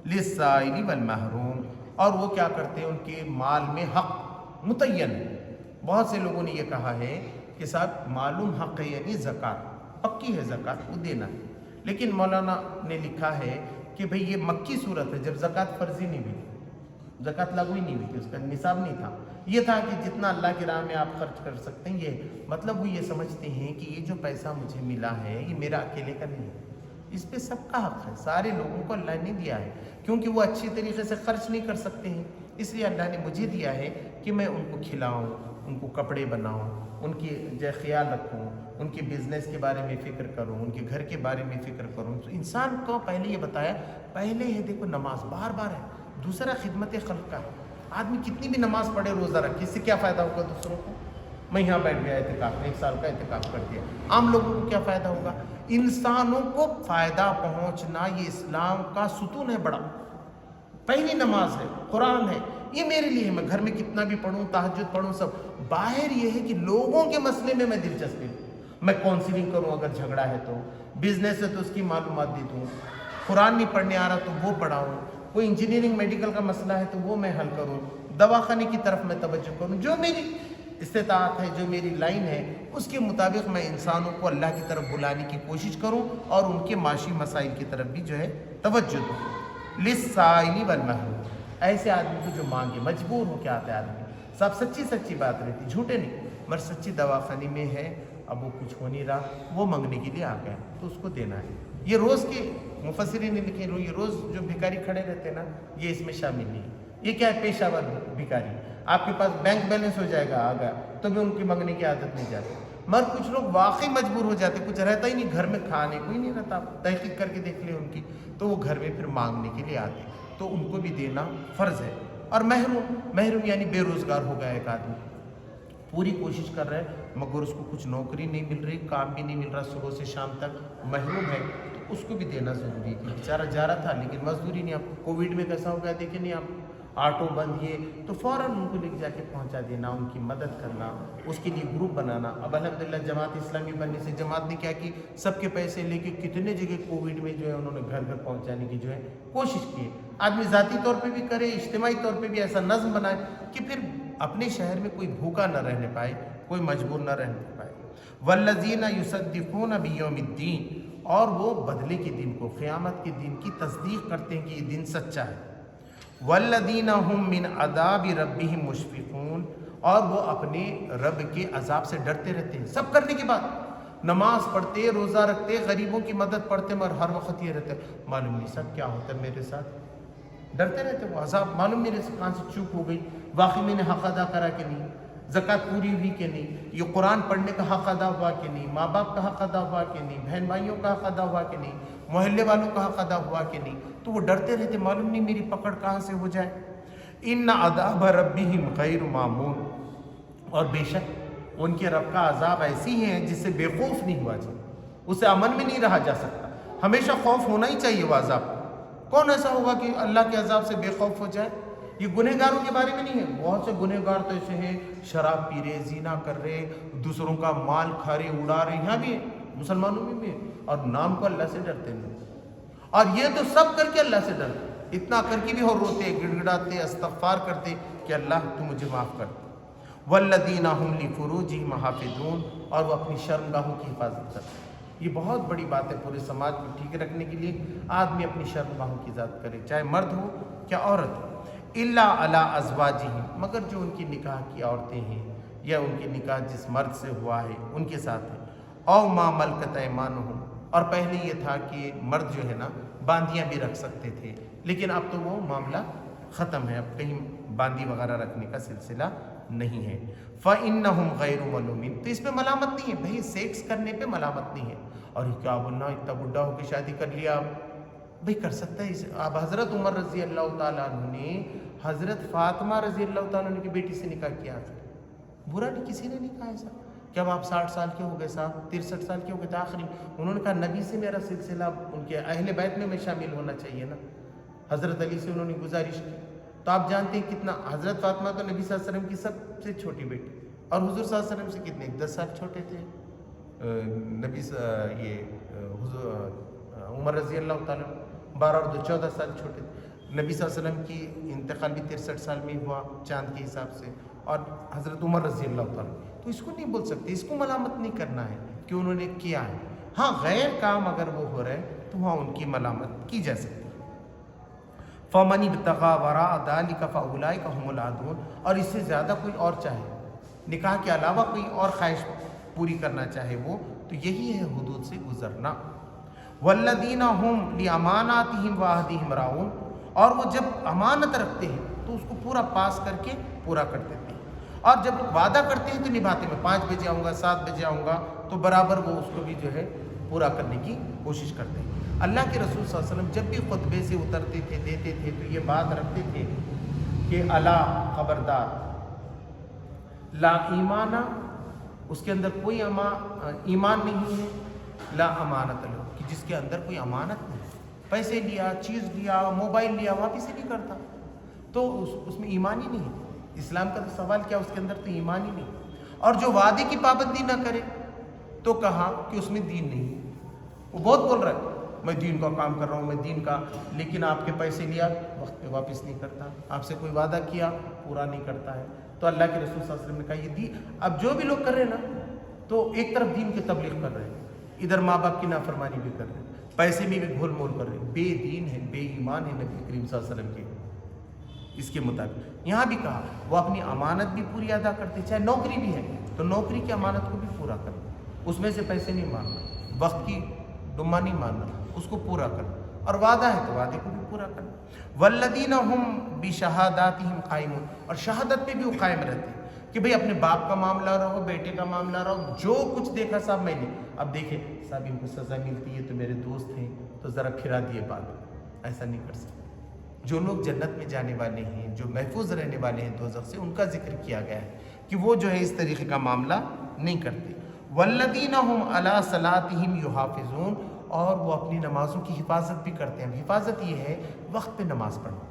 للسائل والمحروم، اور وہ کیا کرتے ہیں، ان کے مال میں حق متعین ہے۔ بہت سے لوگوں نے یہ کہا ہے کہ صاحب معلوم حق ہے یعنی زکوٰۃ، پکی ہے زکوٰۃ، وہ دینا ہے، لیکن مولانا نے لکھا ہے کہ بھئی یہ مکی صورت ہے جب زکوٰۃ فرضی نہیں ہوئی تھی، زکوٰۃ لاگو ہی نہیں ہوئی تھی، اس کا نصاب نہیں تھا، یہ تھا کہ جتنا اللہ کی راہ میں آپ خرچ کر سکتے ہیں، یہ مطلب وہ یہ سمجھتے ہیں کہ یہ جو پیسہ مجھے ملا ہے یہ میرا اکیلے کا نہیں ہے، اس پہ سب کا حق ہے، سارے لوگوں کو اللہ نے دیا ہے، کیونکہ وہ اچھی طریقے سے خرچ نہیں کر سکتے ہیں، اس لیے اللہ نے مجھے دیا ہے کہ میں ان کو کھلاؤں، ان کو کپڑے بناؤں، ان کی جو خیال رکھوں، ان کے بزنس کے بارے میں فکر کروں، ان کے گھر کے بارے میں فکر کروں۔ تو انسان کو پہلے یہ بتایا، پہلے ہے دیکھو نماز بار بار ہے، دوسرا خدمت خلق کا ہے، آدمی کتنی بھی نماز پڑھے روزہ رکھے، اس سے کیا فائدہ ہوگا دوسروں کو؟ میں یہاں بیٹھ گیا اعتکاف میں 1 سال کا اعتکاف کر دیا، عام لوگوں کو کیا فائدہ ہوگا؟ انسانوں کو فائدہ پہنچنا یہ اسلام کا ستون ہے بڑا، پہلی نماز ہے، قرآن ہے، یہ میرے لیے ہے، میں گھر میں کتنا بھی پڑھوں، تہجد پڑھوں، سب باہر یہ ہے کہ لوگوں کے مسئلے میں میں دلچسپی لوں، میں کاؤنسلنگ کروں اگر جھگڑا ہے تو، بزنس ہے تو اس کی معلومات دے دوں، قرآن نہیں پڑھنے آ رہا تو وہ پڑھاؤں، کوئی انجینئرنگ میڈیکل کا مسئلہ ہے تو وہ میں حل کروں، دواخانے کی طرف میں توجہ کروں، جو میری استطاعت ہے، جو میری لائن ہے، اس کے مطابق میں انسانوں کو اللہ کی طرف بلانے کی کوشش کروں اور ان کے معاشی مسائل کی طرف بھی جو ہے توجہ دوں۔ للسائل والمحروم، ایسے آدمی کو جو مانگے، مجبور ہو کے آتا ہے آدمی، سب سچی بات رہتی، جھوٹے نہیں، مگر سچی دواخانے میں ہے، اب وہ کچھ ہو نہیں رہا، وہ مانگنے کے لیے آ گیا تو اس کو دینا ہے۔ یہ روز کے مفسرین نے لکھے، یہ روز جو بھکاری کھڑے رہتے ہیں نا، یہ اس میں شامل نہیں ہے۔ یہ کیا ہے؟ پیشہ ور بھکاری، آپ کے پاس بینک بیلنس ہو جائے گا آگا تو بھی ان کی مانگنے کی عادت نہیں جاتی، مگر کچھ لوگ واقعی مجبور ہو جاتے، کچھ رہتا ہی نہیں گھر میں، کھانے کوئی نہیں رہتا، تحقیق کر کے دیکھ لیں ان کی، تو وہ گھر میں پھر مانگنے کے لیے آتے، تو ان کو بھی دینا فرض ہے۔ اور محروم یعنی بے روزگار ہو گیا ایک آدمی، پوری کوشش کر رہا ہے مگر اس کو کچھ نوکری نہیں مل رہی، کام بھی نہیں مل رہا، صبح سے شام تک محروم ہے، تو اس کو بھی دینا ضروری ہے، بیچارہ جا رہا تھا لیکن مزدوری نہیں، آپ کووڈ میں کیسا ہو گیا دیکھیں نہیں آپ، آٹو بند یہ تو فوراً ان کو لے جا کے پہنچا دینا، ان کی مدد کرنا، اس کے لیے گروپ بنانا۔ اب الحمدللہ جماعت اسلامی بننے سے جماعت نے کیا کی، سب کے پیسے لے کے کتنے جگہ کووڈ میں جو ہے انہوں نے گھر گھر پہنچانے کی جو ہے کوشش کی۔ آدمی ذاتی طور پہ بھی کرے، اجتماعی طور پہ بھی ایسا نظم بنائے کہ پھر اپنے شہر میں کوئی بھوکا نہ رہنے پائے، کوئی مجبور نہ رہنے پائے۔ والذین یصدقون بیوم الدین، اور وہ بدلے کے دن کو، قیامت کے دن کی تصدیق کرتے ہیں کہ یہ دن سچا ہے۔ والذین هم من عذاب ربهم مشفقون، اور وہ اپنے رب کے عذاب سے ڈرتے رہتے ہیں، سب کرنے کے بعد نماز پڑھتے، روزہ رکھتے، غریبوں کی مدد پڑھتے، مگر ہر وقت یہ رہتے معلوم نہیں سب کیا ہوتا ہے میرے ساتھ، ڈرتے رہتے وہ عذاب، معلوم میرے سے کہاں سے چوک ہو گئی، واقعی میں نے حق ادا کرا کہ نہیں، زکوٰۃ پوری ہوئی کہ نہیں، یہ قرآن پڑھنے کا حق ادا ہوا کہ نہیں، ماں باپ کا حق ادا ہوا کہ نہیں، بہن بھائیوں کا حق ادا ہوا کہ نہیں، محلے والوں کا حق ادا ہوا کہ نہیں، تو وہ ڈرتے رہتے معلوم نہیں میری پکڑ کہاں سے ہو جائے۔ ان عذاب ربہم غیر معمون، اور بے شک ان کے رب کا عذاب ایسی ہے جس سے بے خوف نہیں ہوا جائے، اسے امن میں نہیں رہا جا سکتا، ہمیشہ خوف ہونا ہی چاہیے وہ عذاب۔ کون ایسا ہوگا کہ اللہ کے عذاب سے بے خوف ہو جائے؟ یہ گنہگاروں کے بارے میں نہیں ہے، بہت سے گنہگار تو ایسے ہیں شراب پی رہے، زنا کر رہے، دوسروں کا مال کھا رہے، اڑا رہے، یہاں بھی ہے، مسلمانوں میں بھی ہے، اور نام کو اللہ سے ڈرتے ہیں، اور یہ تو سب کر کے اللہ سے ڈرتے، اتنا کر کے بھی اور روتے، گڑ گڑاتے، استغفار کرتے کہ اللہ تو مجھے معاف کر دے۔ والذین هم لفروجہم حافظون، اور وہ اپنی شرمگاہوں کی حفاظت کرتے ہیں۔ یہ بہت بڑی بات ہے، پورے سماج کو ٹھیک رکھنے کے لیے آدمی اپنی شرمگاہوں کی حفاظت کرے، چاہے مرد ہو کیا عورت ہو۔ الا علی ازواجہم، مگر جو ان کی نکاح کی عورتیں ہیں یا ان کی نکاح جس مرد سے ہوا ہے ان کے ساتھ ہے، او ما ملکت ایمانہم، اور پہلے یہ تھا کہ مرد جو ہے نا باندیاں بھی رکھ سکتے تھے، لیکن اب تو وہ معاملہ ختم ہے، اب کہیں باندی وغیرہ رکھنے کا سلسلہ نہیں ہے۔ فَإِنَّهُمْ غَيْرُ مَلُومِينَ، تو اس پہ ملامت نہیں ہے، بھئی سیکس کرنے پہ ملامت نہیں ہے، اور یہ کیا بولنا اتنا بڑھا ہو کے شادی کر لیا، بھئی کر سکتا ہے۔ اب حضرت عمر رضی اللہ تعالیٰ عنہ نے حضرت فاطمہ رضی اللہ تعالیٰ عنہ کی بیٹی سے نکاح کیا تھا، برا نہیں، کسی نے نہیں کہا ایسا کہ اب آپ 60 سال کے ہو گئے، صاحب 63 سال کے ہو گئے تھے، آخری انہوں نے کہا نبی سے میرا سلسلہ ان کے اہل بیت میں شامل ہونا چاہیے نا، حضرت علی سے انہوں نے گزارش کی، تو آپ جانتے ہیں کتنا، حضرت فاطمہ تو نبی صلی اللہ علیہ وسلم کی سب سے چھوٹی بیٹی، اور حضور صلی اللہ علیہ وسلم سے کتنے 10 سال چھوٹے تھے عمر رضی اللہ تعالیٰ 12 اور 14 سال چھوٹے تھے۔ نبی صلی اللہ علیہ وسلم کی انتقال بھی 63 سال میں ہوا چاند کے حساب سے، اور حضرت عمر رضی اللہ تعالیٰ، تو اس کو نہیں بول سکتے، اس کو ملامت نہیں کرنا ہے کہ انہوں نے کیا ہے۔ ہاں غیر کام اگر وہ ہو رہے تو وہاں ان کی ملامت کی جا سکتی ہے۔ فَمَنِ ابْتَغَىٰ وَرَاءَ ذَٰلِكَ فَأُولَٰئِكَ هُمُ الْعَادُونَ، اور اس سے زیادہ کوئی اور چاہے، نکاح کے علاوہ کوئی اور خواہش پوری کرنا چاہے وہ، تو یہی ہے حدود سے گزرنا۔ وَالَّذِينَ هُمْ لِأَمَانَاتِهِمْ وَعَهْدِهِمْ رَاعُونَ، اور وہ جب امانت رکھتے ہیں تو اس کو پورا پاس کر کے پورا کر دیتے ہیں، اور جب وعدہ کرتے ہیں تو نبھاتے ہیں۔ میں 5 بجے آؤں گا، 7 بجے آؤں گا، تو برابر وہ اس کو بھی جو ہے پورا کرنے کی کوشش کرتے ہیں۔ اللہ کے رسول صلی اللہ علیہ وسلم جب بھی خطبے سے اترتے تھے، دیتے تھے، تو یہ بات رکھتے تھے کہ الا خبردار، لا ایمانہ، اس کے اندر کوئی ایمان نہیں ہے، لا امانت لو، کہ جس کے اندر کوئی امانت نہیں، پیسے لیا، چیز لیا، موبائل لیا، واپس ہی نہیں کرتا، تو اس میں ایمان ہی نہیں ہے۔ اسلام کا تو سوال کیا، اس کے اندر تو ایمان ہی نہیں۔ اور جو وعدے کی پابندی نہ کرے تو کہا کہ اس میں دین نہیں ہے۔ وہ بہت بول رہا ہے میں دین کا کام کر رہا ہوں، میں دین کا، لیکن آپ کے پیسے لیا وقت پہ واپس نہیں کرتا، آپ سے کوئی وعدہ کیا پورا نہیں کرتا ہے۔ تو اللہ کے رسول صلی اللہ علیہ وسلم نے کہا یہ دین، اب جو بھی لوگ کر رہے ہیں نا، تو ایک طرف دین کی تبلیغ کر رہے ہیں، ادھر ماں باپ کی نافرمانی بھی کر رہے ہیں، پیسے میں بھی گھول مول کر رہے ہیں، بے دین ہے، بے ایمان ہے نبی کریم صلی اللہ علیہ وسلم کے اس کے مطابق۔ یہاں بھی کہا وہ اپنی امانت بھی پوری ادا کرتے، چاہے نوکری بھی ہے تو نوکری کی امانت کو بھی پورا کرنا، اس میں سے پیسے نہیں مانگنا، وقت کی ڈما نہیں ماننا، اس کو پورا کرنا، اور وعدہ ہے تو وعدے کو بھی پورا کرنا۔ والذین ہم بشہاداتہم قائمون، اور شہادت پہ بھی وہ قائم رہتے ہیں کہ بھئی اپنے باپ کا معاملہ رہو، بیٹے کا معاملہ رہو، جو کچھ دیکھا صاحب میں نے، اب دیکھیں صاحب ان کو سزا ملتی ہے تو میرے دوست ہیں تو ذرا پھرا دیے بات، ایسا نہیں کر سکتے۔ جو لوگ جنت میں جانے والے ہیں، جو محفوظ رہنے والے ہیں دوزخ سے، ان کا ذکر کیا گیا ہے کہ وہ جو ہے اس طریقے کا معاملہ نہیں کرتے۔ والذین ہم علی صلاتہم یحافظون، اور وہ اپنی نمازوں کی حفاظت بھی کرتے ہیں۔ حفاظت یہ ہے وقت پہ نماز پڑھنا،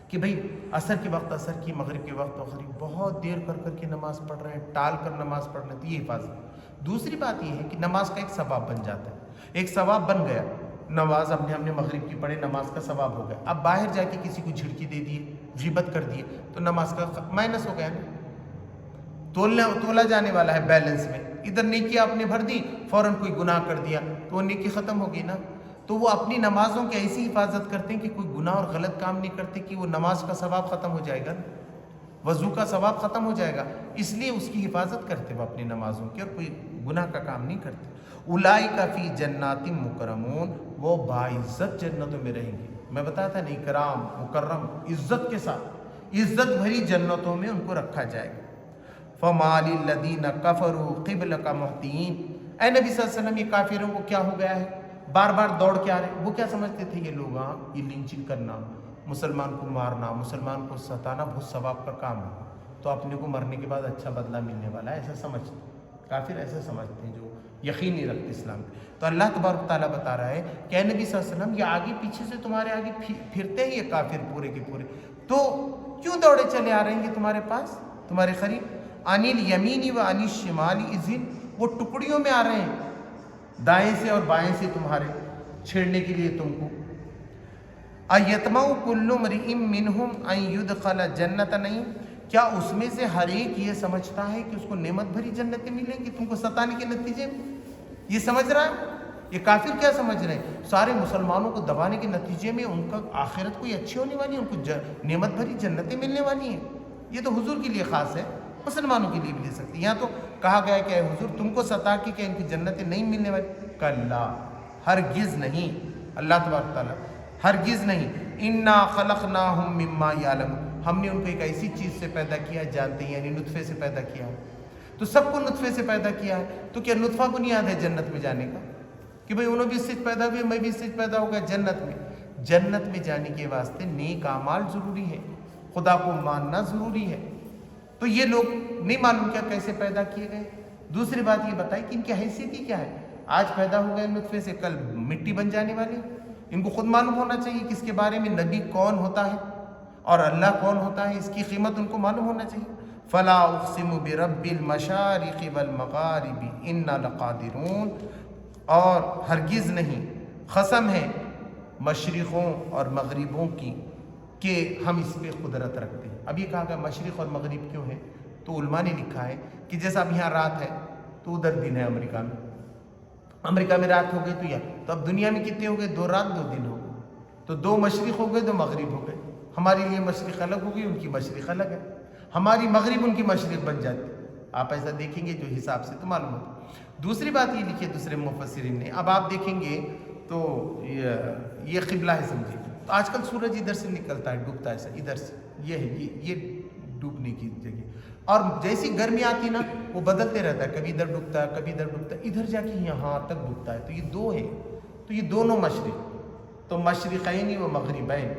کہ بھئی عصر کے وقت عصر کی، مغرب کے وقت مغرب، بہت دیر کر کر کے نماز پڑھ رہے ہیں، ٹال کر نماز پڑھ رہے ہیں، تو یہ حفاظت۔ دوسری بات یہ ہے کہ نماز کا ایک ثواب بن جاتا ہے، ایک ثواب بن گیا، نماز ہم نے مغرب کی پڑھے، نماز کا ثواب ہو گیا۔ اب باہر جا کے کسی کو جھڑکی دے دیے، غیبت کر دیے، تو نماز کا مائنس ہو گیا نا، تولا جانے والا ہے بیلنس میں، ادھر نیکی آپ نے بھر دی، فوراً کوئی گناہ کر دیا تو وہ نیکی ختم ہوگی نا۔ تو وہ اپنی نمازوں کی ایسی حفاظت کرتے ہیں کہ کوئی گناہ اور غلط کام نہیں کرتے، کہ وہ نماز کا ثواب ختم ہو جائے گا، وضو کا ثواب ختم ہو جائے گا، اس لیے اس کی حفاظت کرتے وہ اپنی نمازوں کی، اور کوئی گناہ کا کام نہیں کرتے۔ اولئک فی جنات مکرمون، وہ باعزت جنتوں میں رہیں گے۔ میں بتایا تھا نا، اکرام، مکرم، عزت کے ساتھ، عزت بھری جنتوں میں ان کو رکھا جائے گا۔ فَمَالِ الَّذِينَ كَفَرُوا قِبْلَكَ مُهْطِعِينَ، اے نبی صلی اللہ علیہ وسلم یہ کافروں کو کیا ہو گیا ہے، بار بار دوڑ کے آ رہے ہیں۔ وہ کیا سمجھتے تھے یہ لوگ، یہ لنچنگ کرنا، مسلمان کو مارنا، مسلمان کو ستانا بہت ثواب کا کام ہے، تو اپنے کو مرنے کے بعد اچھا بدلہ ملنے والا ہے، ایسا سمجھتے کافر، ایسا سمجھتے ہیں جو یقین نہیں رکھتے اسلام پہ۔ تو اللہ تبارک تعالیٰ بتا رہا ہے کہ اے نبی صلی اللہ علیہ وسلم یہ آگے پیچھے سے تمہارے آگے پھرتے ہیں یہ کافر پورے کے پورے، تو کیوں دوڑے چلے آ رہے ہیں یہ تمہارے پاس، تمہارے قریب؟ انل یمینی و انل شمالی اذن، وہ ٹکڑیوں میں آ رہے ہیں، دائیں سے اور بائیں سے تمہارے، چھیڑنے کے لیے تم کو۔ ایتمع کل امرئ منہم ان یدخل جنت نعیم، کیا اس میں سے ہر ایک یہ سمجھتا ہے کہ اس کو نعمت بھری جنتیں ملیں گی تم کو ستانے کے نتیجے میں؟ یہ سمجھ رہا ہے یہ کافر؟ کیا سمجھ رہے ہیں؟ سارے مسلمانوں کو دبانے کے نتیجے میں ان کا آخرت کوئی اچھی ہونے والی ہے، ان کو نعمت بھری جنتیں ملنے والی ہیں۔ یہ تو حضور کے لیے خاص ہے، مسلمانوں کے لیے بھی لے سکتے ہیں۔ یہاں تو کہا گیا ہے کہ اے حضور تم کو ستا کے کہ ان کی جنتیں نہیں ملنے والی، کلا، ہرگز نہیں، اللہ تبارک تعالیٰ ہرگز نہیں۔ انا خلقناہم مما یعلمون، ہم نے ان کو ایک ایسی چیز سے پیدا کیا ہے، جانتے ہیں، یعنی نطفے سے پیدا کیا ہے، تو سب کو نطفے سے پیدا کیا ہے، تو کیا نطفہ بنیاد ہے جنت میں جانے کا، کہ بھئی انہوں بھی اس سے پیدا ہوئے، میں بھی اس سے پیدا ہو گیا جنت میں؟ جنت میں جانے کے واسطے نیک اعمال ضروری ہے، خدا کو ماننا ضروری ہے، تو یہ لوگ نہیں معلوم کیا کیسے پیدا کیے گئے۔ دوسری بات یہ بتائی کہ ان کی حیثیت ہی کیا ہے، آج پیدا ہو گئے نطفے سے، کل مٹی بن جانے والی، ان کو خود معلوم ہونا چاہیے کہ اس کے بارے میں نبی کون ہوتا ہے، اور اللہ کون ہوتا ہے اس کی قیمت ان کو معلوم ہونا چاہیے۔ فلا اقسم برب المشارق والمغارب انا لقادرون، اور ہرگز نہیں، قسم ہے مشرقوں اور مغربوں کی کہ ہم اس پہ قدرت رکھتے ہیں۔ اب یہ کہا گیا مشرق اور مغرب کیوں ہے؟ تو علماء نے لکھا ہے کہ جیسا اب یہاں رات ہے تو ادھر دن ہے، امریکہ میں رات ہو گئی تو اب دنیا میں کتنے ہو گئے؟ 2 رات 2 دن ہو گئے، تو 2 مشرق ہو گئے 2 مغرب ہو گئے۔ ہمارے لیے مشرق الگ ہوگی، ان کی مشرق الگ ہے، ہماری مغرب ان کی مشرق بن جاتی۔ آپ ایسا دیکھیں گے جو حساب سے تو معلوم ہوتا۔ دوسری بات یہ لکھی ہے دوسرے مفسرین نے، اب آپ دیکھیں گے تو یہ قبلہ ہے سمجھیے، تو آج کل سورج ادھر سے نکلتا ہے ڈوبتا ہے ادھر سے، یہ ہے یہ ڈوبنے کی جگہ، اور جیسی گرمی آتی نا وہ بدلتے رہتا ہے، کبھی ادھر ڈوبتا ہے کبھی ادھر ڈوبتا ہے، ادھر جا کے یہاں تک ڈوبتا ہے، تو یہ 2 ہے، تو یہ دونوں مشرق، تو مشرقین و مغربین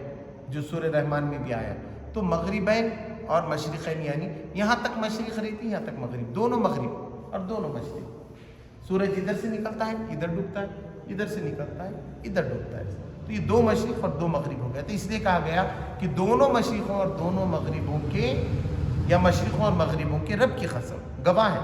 جو سورہ رحمان میں بھی آیا، تو مغربین اور مشرقین یعنی یہاں تک مشرق رہتی ہے یہاں تک مغرب، دونوں مغرب اور دونوں مشرق۔ سورج ادھر سے نکلتا ہے ادھر ڈوبتا ہے، ادھر سے نکلتا ہے ادھر ڈوبتا ہے، تو یہ 2 مشرق اور 2 مغرب ہو گیا۔ تو اس لیے کہا گیا کہ دونوں مشرقوں اور دونوں مغربوں کے، یا مشرقوں اور مغربوں کے رب کی قسم گواہ ہے،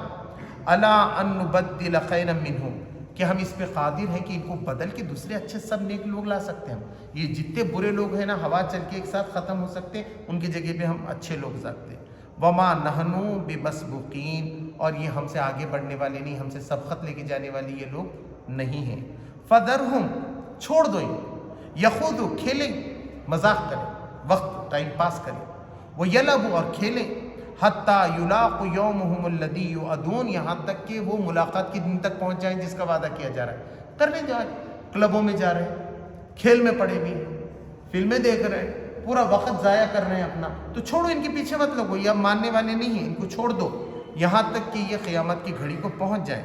الا ان نبدل خیرا منہم، کہ ہم اس پہ قادر ہیں کہ ان کو بدل کے دوسرے اچھے سب نیک لوگ لا سکتے ہیں۔ یہ جتنے برے لوگ ہیں نا ہوا چل کے ایک ساتھ ختم ہو سکتے ہیں، ان کی جگہ پہ ہم اچھے لوگ سکتے ہیں۔ وما نحنو بمسبوقین، اور یہ ہم سے آگے بڑھنے والے نہیں، ہم سے سبقت لے کے جانے والے یہ لوگ نہیں ہیں۔ فذرہم، چھوڑ دو انہیں، یخوضوا، کھیلیں، مذاق کریں، وقت ٹائم پاس کریں، ویلعبوا، اور کھیلیں، حتیٰ یلاقوا یومہم الذی یوعدون، یہاں تک کہ وہ ملاقات کے دن تک پہنچ جائیں جس کا وعدہ کیا جا رہا ہے۔ کرنے جا رہے ہیں، کلبوں میں جا رہے ہیں، کھیل میں پڑے بھی ہیں، فلمیں دیکھ رہے ہیں، پورا وقت ضائع کر رہے ہیں اپنا، تو چھوڑو ان کے پیچھے مت لگو، یہ اب ماننے والے نہیں ہیں، ان کو چھوڑ دو یہاں تک کہ یہ قیامت کی گھڑی کو پہنچ جائیں۔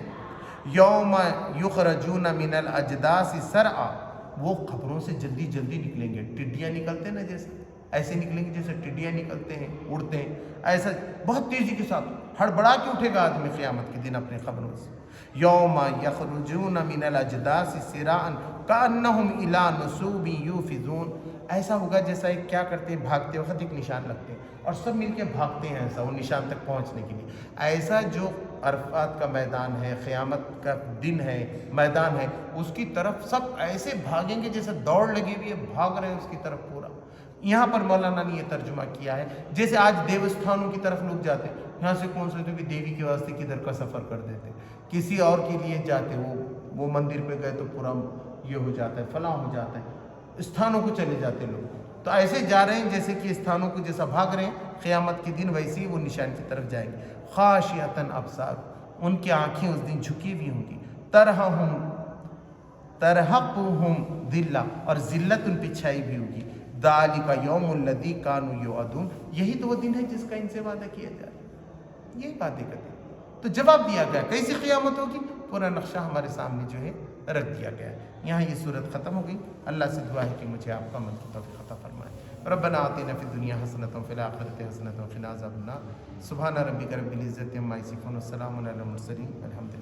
یوم یخرجون من الاجداث سرعا، وہ قبروں سے جلدی جلدی نکلیں گے، ٹڈیاں نکلتے ہیں نا جیسے، ایسے نکلیں گے جیسے ٹڈیاں نکلتے ہیں، اڑتے ہیں، ایسا بہت تیزی کے ساتھ ہڑبڑا کے اٹھے گا آدمی قیامت کے دن اپنے قبروں سے۔ یوم یخرجون من الاجداث سراعا کانہم الی نصب یوفضون، ایسا ہوگا جیسا ایک کیا کرتے ہیں، بھاگتے وقت ایک نشان لگتے ہیں اور سب مل کے بھاگتے ہیں ایسا وہ نشان تک پہنچنے کے لیے۔ ایسا جو عرفات کا میدان ہے، قیامت کا دن ہے، میدان ہے، اس کی طرف سب ایسے بھاگیں گے جیسے دوڑ لگی ہوئی ہے، بھاگ رہے ہیں اس کی طرف پورا۔ یہاں پر مولانا نے یہ ترجمہ کیا ہے جیسے آج دیوستھانوں کی طرف لوگ جاتے ہیں، یہاں سے کون سوچتے کہ دیوی کے واسطے کدھر کا سفر کر دیتے، کسی اور کے لیے جاتے، وہ مندر پہ گئے تو پورا یہ ہو جاتا ہے، فلاں ہو جاتا ہے، استھانوں کو چلے جاتے لوگ، تو ایسے جا رہے ہیں جیسے کہ استھانوں کو جیسا بھاگ رہے ہیں، قیامت کے دن ویسے ہی وہ نشان کی طرف جائیں گے۔ خاشعۃ ابصار، ان کی آنکھیں اس دن جھکی ہوئی ہوں گی، ترہقہم ذلہ، اور ذلت ان پہ چھائی بھی ہوگی، ذالک یوم الذی کانوا یوعدون، یہی تو وہ دن ہے جس کا ان سے وعدہ کیا جائے، یہی باتیں کرتے ہیں۔ تو جواب دیا گیا کیسی قیامت ہوگی، پورا نقشہ ہمارے سامنے جو ہے رکھ دیا گیا ہے۔ یہاں یہ صورت ختم ہو گئی۔ اللہ سے دعا ہے کہ مجھے آپ کا عمل کی توفیق عطا فرمائے۔ ربنا آتنا فی الدنیا حسنۃ وفی الآخرۃ حسنۃ وقنا عذاب النار۔ سبحان ربک رب العزۃ عما یصفون، والسلام علی المرسلین، الحمد للہ۔